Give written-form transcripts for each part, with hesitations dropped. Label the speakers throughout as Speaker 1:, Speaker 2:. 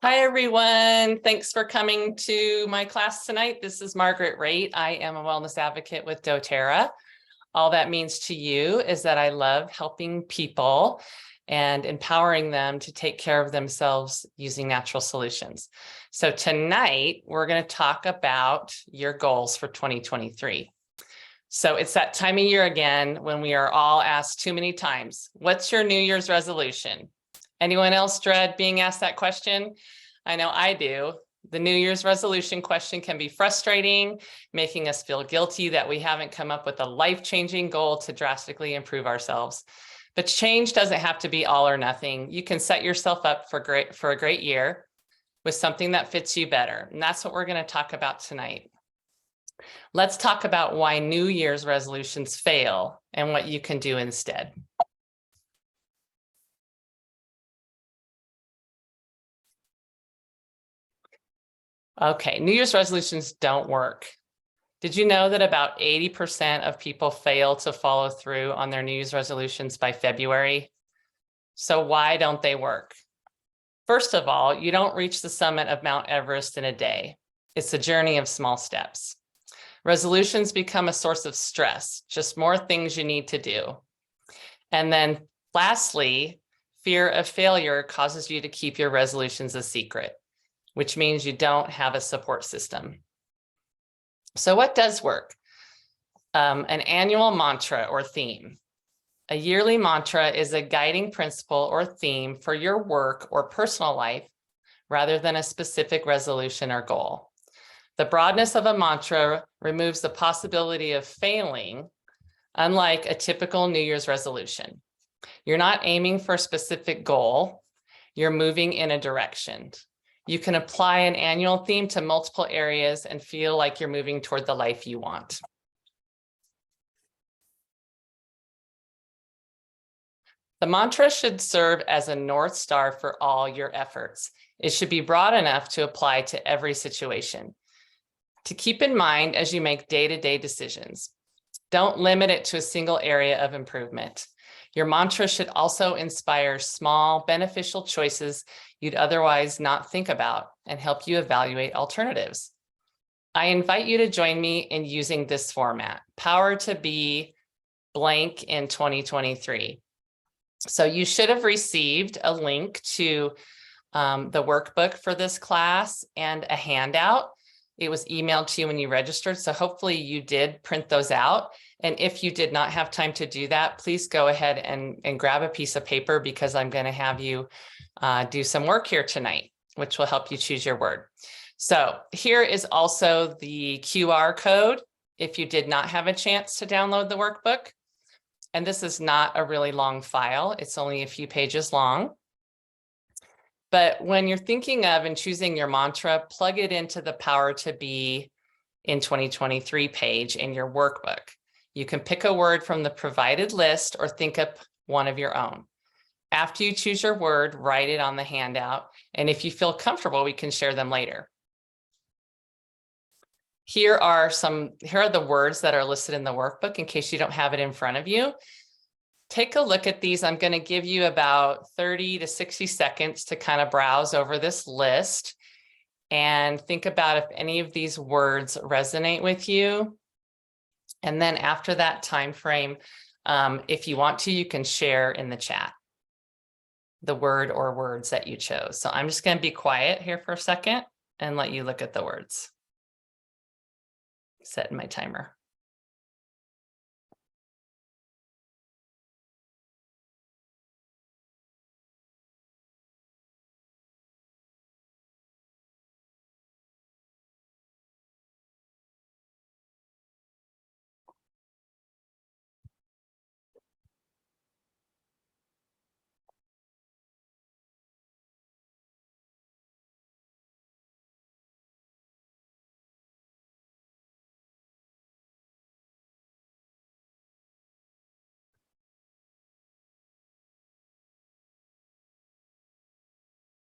Speaker 1: Hi, everyone. Thanks for coming to my class tonight. This is Margaret Raitt. I am a wellness advocate with doTERRA. All that means to you is that I love helping people and empowering them to take care of themselves using natural solutions. So tonight, we're going to talk about your goals for 2023. So it's that time of year again when we are all asked too many times, what's your New Year's resolution? Anyone else dread being asked that question? I know I do. The New Year's resolution question can be frustrating, making us feel guilty that we haven't come up with a life-changing goal to drastically improve ourselves. But change doesn't have to be all or nothing. You can set yourself up for a great year with something that fits you better. And that's what we're going to talk about tonight. Let's talk about why New Year's resolutions fail and what you can do instead. Okay, New Year's resolutions don't work. Did you know that about 80% of people fail to follow through on their New Year's resolutions by February? So why don't they work? First of all, you don't reach the summit of Mount Everest in a day. It's a journey of small steps. Resolutions become a source of stress, just more things you need to do. And then lastly, fear of failure causes you to keep your resolutions a secret, which means you don't have a support system. So what does work? An annual mantra or theme. A yearly mantra is a guiding principle or theme for your work or personal life rather than a specific resolution or goal. The broadness of a mantra removes the possibility of failing, unlike a typical New Year's resolution. You're not aiming for a specific goal, you're moving in a direction. You can apply an annual theme to multiple areas and feel like you're moving toward the life you want. The mantra should serve as a North Star for all your efforts. It should be broad enough to apply to every situation. To keep in mind as you make day-to-day decisions. Don't limit it to a single area of improvement. Your mantra should also inspire small, beneficial choices you'd otherwise not think about and help you evaluate alternatives. I invite you to join me in using this format, Power to Be blank in 2023. So you should have received a link to the workbook for this class and a handout. It was emailed to you when you registered, so hopefully you did print those out. And if you did not have time to do that, please go ahead and grab a piece of paper because I'm going to have you do some work here tonight, which will help you choose your word. So here is also the QR code if you did not have a chance to download the workbook. And this is not a really long file. It's only a few pages long. But when you're thinking of and choosing your mantra, plug it into the Power to Be in 2023 page in your workbook. You can pick a word from the provided list or think up one of your own. After you choose your word, write it on the handout. And if you feel comfortable, we can share them later. Here are the words that are listed in the workbook in case you don't have it in front of you. Take a look at these. I'm going to give you about 30 to 60 seconds to kind of browse over this list and think about if any of these words resonate with you. And then after that time frame, if you want to, you can share in the chat the word or words that you chose. So I'm just going to be quiet here for a second and let you look at the words. Setting my timer.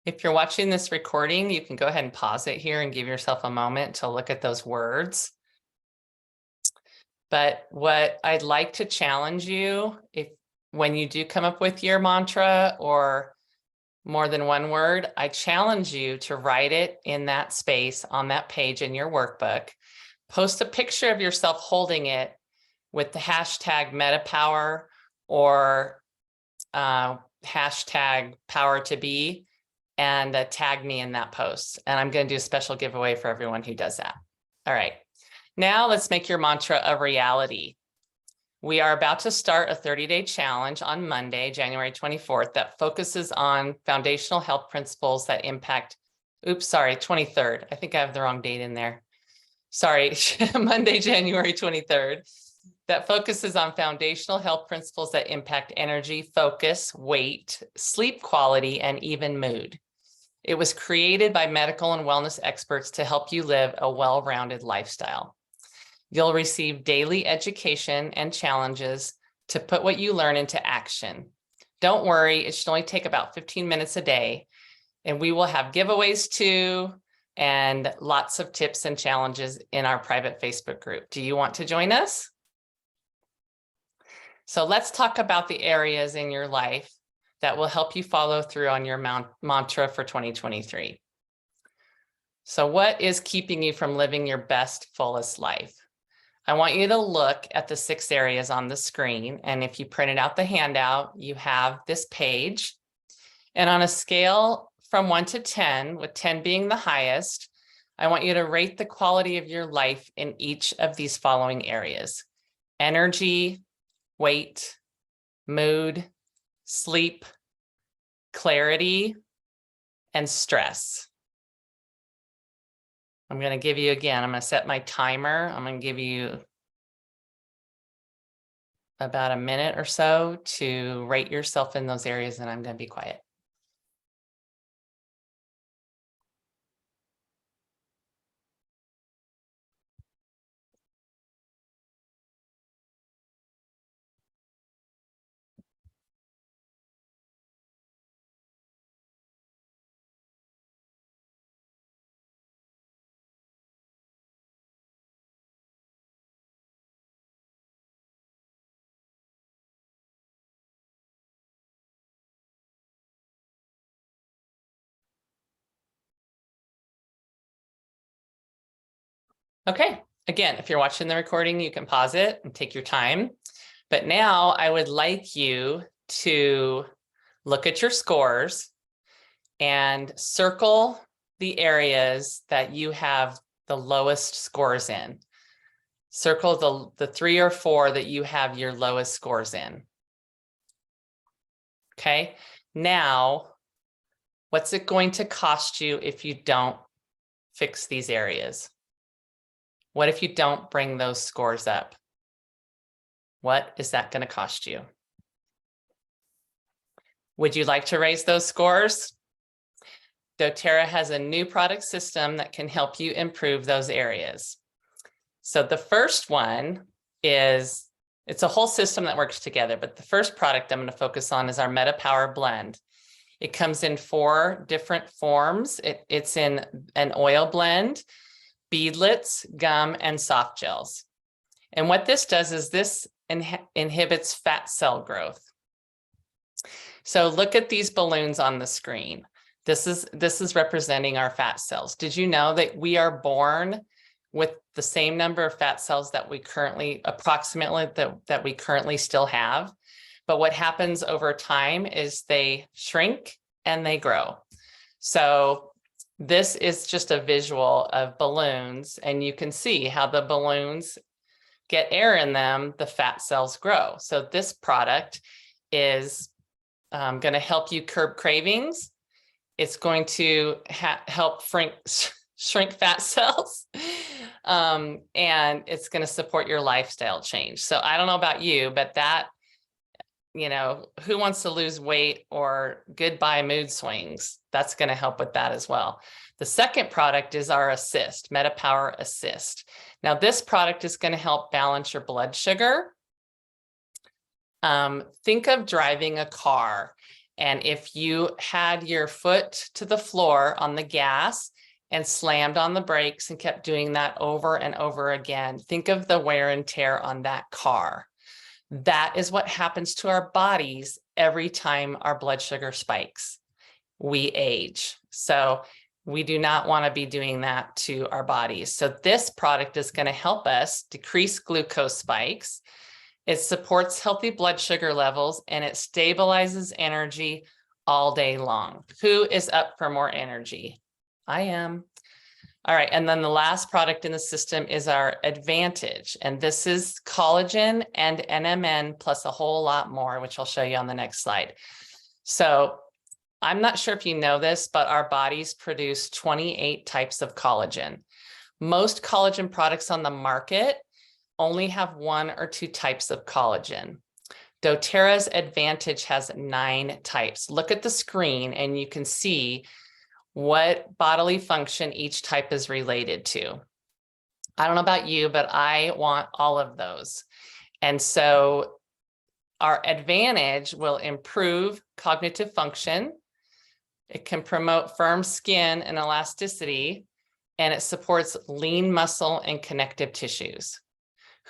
Speaker 1: If you're watching this recording, you can go ahead and pause it here and give yourself a moment to look at those words. But what I'd like to challenge you, when you do come up with your mantra or more than one word, I challenge you to write it in that space on that page in your workbook. Post a picture of yourself holding it with the hashtag MetaPWR or hashtag power to be, and tag me in that post. And I'm going to do a special giveaway for everyone who does that. All right. Now let's make your mantra a reality. We are about to start a 30-day challenge on Monday, January 24th, that focuses on foundational health principles that impact, 23rd. I think I have the wrong date in there. Sorry, Monday, January 23rd, that focuses on foundational health principles that impact energy, focus, weight, sleep quality, and even mood. It was created by medical and wellness experts to help you live a well-rounded lifestyle. You'll receive daily education and challenges to put what you learn into action. Don't worry, it should only take about 15 minutes a day, and we will have giveaways too, and lots of tips and challenges in our private Facebook group. Do you want to join us? So let's talk about the areas in your life that will help you follow through on your mantra for 2023. So what is keeping you from living your best, fullest life? I want you to look at the 6 areas on the screen. And if you printed out the handout, you have this page. And on a scale from 1 to 10, with 10 being the highest, I want you to rate the quality of your life in each of these following areas: energy, weight, mood, sleep, clarity, and stress. I'm going to give you again, I'm going to set my timer. I'm going to give you about a minute or so to rate yourself in those areas, and I'm going to be quiet. Okay, again, if you're watching the recording, you can pause it and take your time. But now I would like you to look at your scores and circle the areas that you have the lowest scores in. Circle the 3 or 4 that you have your lowest scores in. Okay, now what's it going to cost you if you don't fix these areas? What if you don't bring those scores up? What is that going to cost you? Would you like to raise those scores? doTERRA has a new product system that can help you improve those areas. So the first one is, it's a whole system that works together, but the first product I'm going to focus on is our MetaPWR blend. It comes in 4 different forms. It's in an oil blend, beadlets, gum, and soft gels. And what this does is this inhibits fat cell growth. So look at these balloons on the screen. This is representing our fat cells. Did you know that we are born with the same number of fat cells that we currently, approximately that we currently still have? But what happens over time is they shrink and they grow. So this is just a visual of balloons, and you can see how the balloons get air in them, the fat cells grow. So this product is going to help you curb cravings. It's going to help shrink fat cells, and it's going to support your lifestyle change. So I don't know about you, but that, you know, who wants to lose weight or goodbye mood swings? That's going to help with that as well. The second product is our Assist, MetaPWR Assist. Now, this product is going to help balance your blood sugar. Think of driving a car, and if you had your foot to the floor on the gas and slammed on the brakes and kept doing that over and over again, think of the wear and tear on that car. That is what happens to our bodies every time our blood sugar spikes. we age. So we do not want to be doing that to our bodies. So this product is going to help us decrease glucose spikes. It supports healthy blood sugar levels, and it stabilizes energy all day long. Who is up for more energy? I am. All right, and then the last product in the system is our Advantage, and this is collagen and NMN plus a whole lot more, which I'll show you on the next slide. So I'm not sure if you know this, but our bodies produce 28 types of collagen. Most collagen products on the market only have 1 or 2 types of collagen. doTERRA's Advantage has 9 types. Look at the screen and you can see what bodily function each type is related to. I don't know about you, but I want all of those. And so our Advantage will improve cognitive function. It can promote firm skin and elasticity, and it supports lean muscle and connective tissues.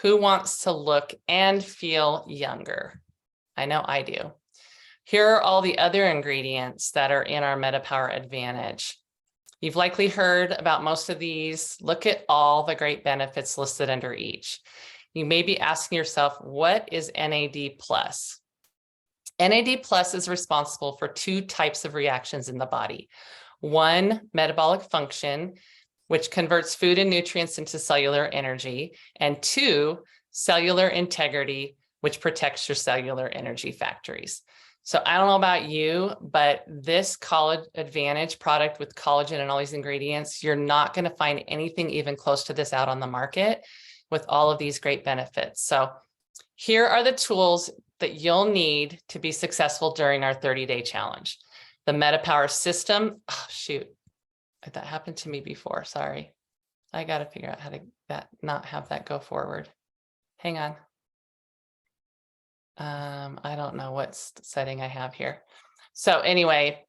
Speaker 1: Who wants to look and feel younger? I know I do. Here are all the other ingredients that are in our MetaPWR Advantage. You've likely heard about most of these. Look at all the great benefits listed under each. You may be asking yourself, what is NAD+? NAD+ is responsible for 2 types of reactions in the body. 1, metabolic function, which converts food and nutrients into cellular energy, and 2, cellular integrity, which protects your cellular energy factories. So I don't know about you, but this Advantage product with collagen and all these ingredients, you're not going to find anything even close to this out on the market with all of these great benefits. So here are the tools that you'll need to be successful during our 30-day challenge. The MetaPWR system. Oh, shoot. That happened to me before. Sorry. I got to figure out how to not have that go forward. Hang on. I don't know what setting I have here. So anyway,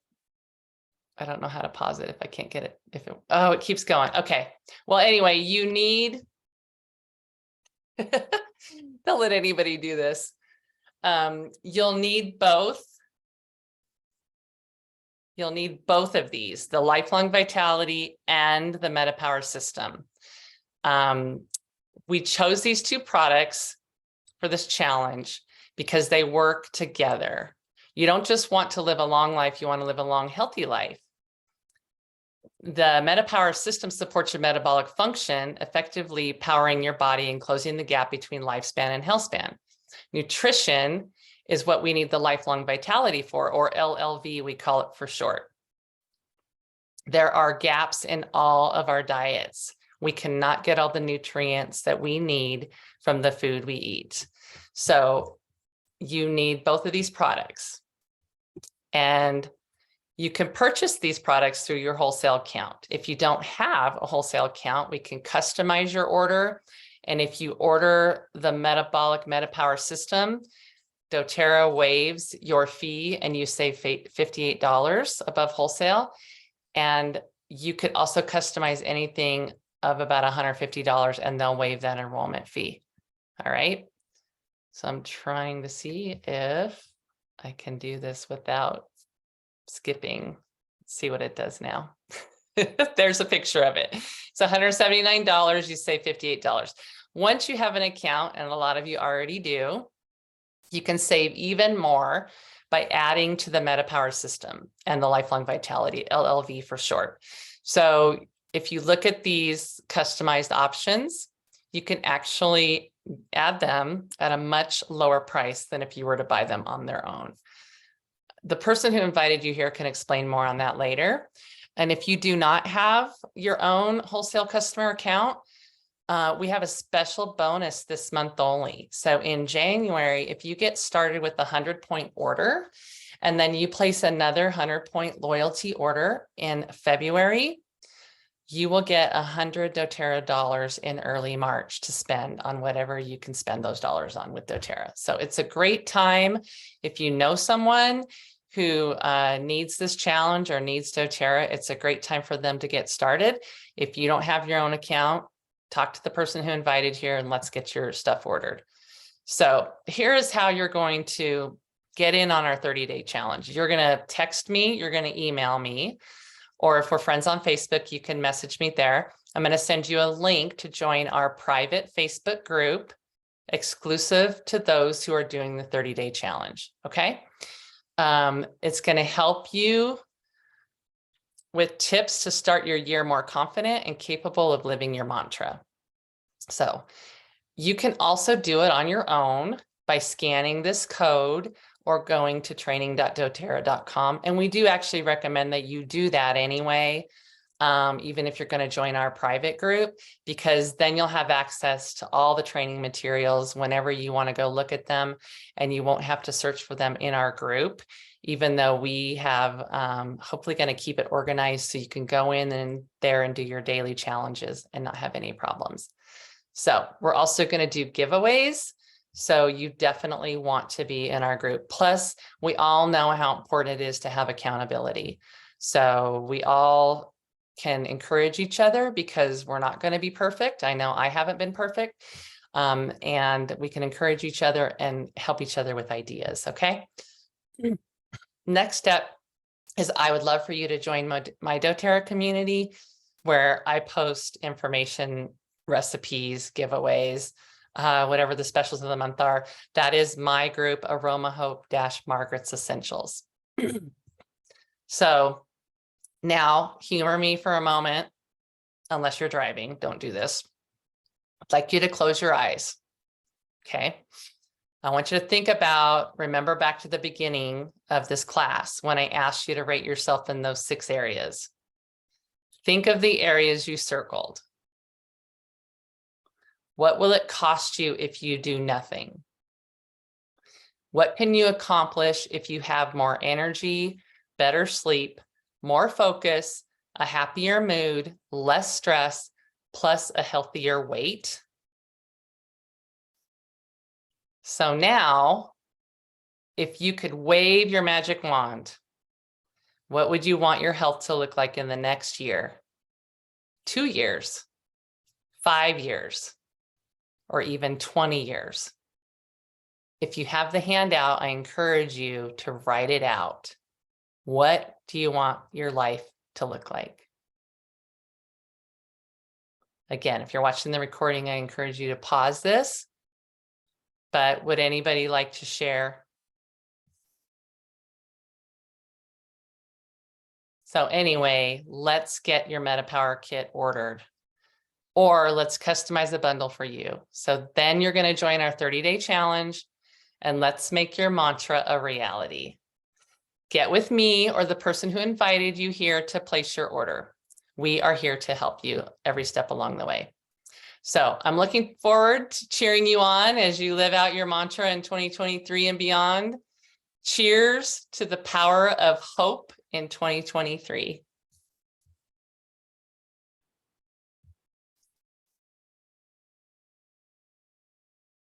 Speaker 1: I don't know how to pause it if I can't get it. Oh, it keeps going. Okay. Well, anyway, you need, don't let anybody do this. You'll need both. You'll need both of these, the Lifelong Vitality and the MetaPWR system. We chose these 2 products for this challenge because they work together. You don't just want to live a long life, you want to live a long, healthy life. The MetaPWR system supports your metabolic function, effectively powering your body and closing the gap between lifespan and health span. Nutrition is what we need the Lifelong Vitality for, or LLV, we call it for short. There are gaps in all of our diets. We cannot get all the nutrients that we need from the food we eat. So you need both of these products. And you can purchase these products through your wholesale account. If you don't have a wholesale account, we can customize your order. And if you order the Metabolic MetaPWR system, doTERRA waives your fee and you save $58 above wholesale. And you could also customize anything of about $150 and they'll waive that enrollment fee. All right. So I'm trying to see if I can do this without skipping. Let's see what it does now. There's a picture of it. It's $179. You save $58. Once you have an account, and a lot of you already do, you can save even more by adding to the MetaPWR system and the Lifelong Vitality, LLV for short. So if you look at these customized options, you can actually add them at a much lower price than if you were to buy them on their own. The person who invited you here can explain more on that later. And if you do not have your own wholesale customer account, we have a special bonus this month only. So in January, if you get started with a 100-point order, and then you place another 100-point loyalty order in February, you will get $100 doTERRA in early March to spend on whatever you can spend those dollars on with doTERRA. So it's a great time if you know someone who needs this challenge or needs doTERRA. It's a great time for them to get started. If you don't have your own account, talk to the person who invited here and let's get your stuff ordered. So here is how you're going to get in on our 30-day challenge. You're going to text me, you're going to email me, or if we're friends on Facebook, you can message me there. I'm going to send you a link to join our private Facebook group exclusive to those who are doing the 30-day challenge. Okay. It's going to help you with tips to start your year more confident and capable of living your mantra. So you can also do it on your own by scanning this code or going to training.doterra.com. And we do actually recommend that you do that anyway, even if you're going to join our private group, because then you'll have access to all the training materials whenever you want to go look at them, and you won't have to search for them in our group, even though we have hopefully going to keep it organized so you can go in and there and do your daily challenges and not have any problems. So we're also going to do giveaways. So you definitely want to be in our group. Plus, we all know how important it is to have accountability. So we all can encourage each other because we're not going to be perfect. I know I haven't been perfect. And we can encourage each other and help each other with ideas. Okay. Next step is I would love for you to join my doTERRA community, where I post information, recipes, giveaways, whatever the specials of the month are. That is my group, Aroma Hope - Margaret's Essentials. So now humor me for a moment, unless you're driving, don't do this. I'd like you to close your eyes. Okay. I want you to think about, remember back to the beginning of this class when I asked you to rate yourself in those 6 areas. Think of the areas you circled. What will it cost you if you do nothing? What can you accomplish if you have more energy, better sleep, more focus, a happier mood, less stress, plus a healthier weight? So now, if you could wave your magic wand, what would you want your health to look like in the next year, 2 years, 5 years, or even 20 years? If you have the handout, I encourage you to write it out. What do you want your life to look like? Again, if you're watching the recording, I encourage you to pause this. But would anybody like to share? So anyway, let's get your MetaPWR kit ordered, or let's customize a bundle for you. So then you're going to join our 30-day challenge, and let's make your mantra a reality. Get with me or the person who invited you here to place your order. We are here to help you every step along the way. So I'm looking forward to cheering you on as you live out your mantra in 2023 and beyond. Cheers to the power of hope in 2023.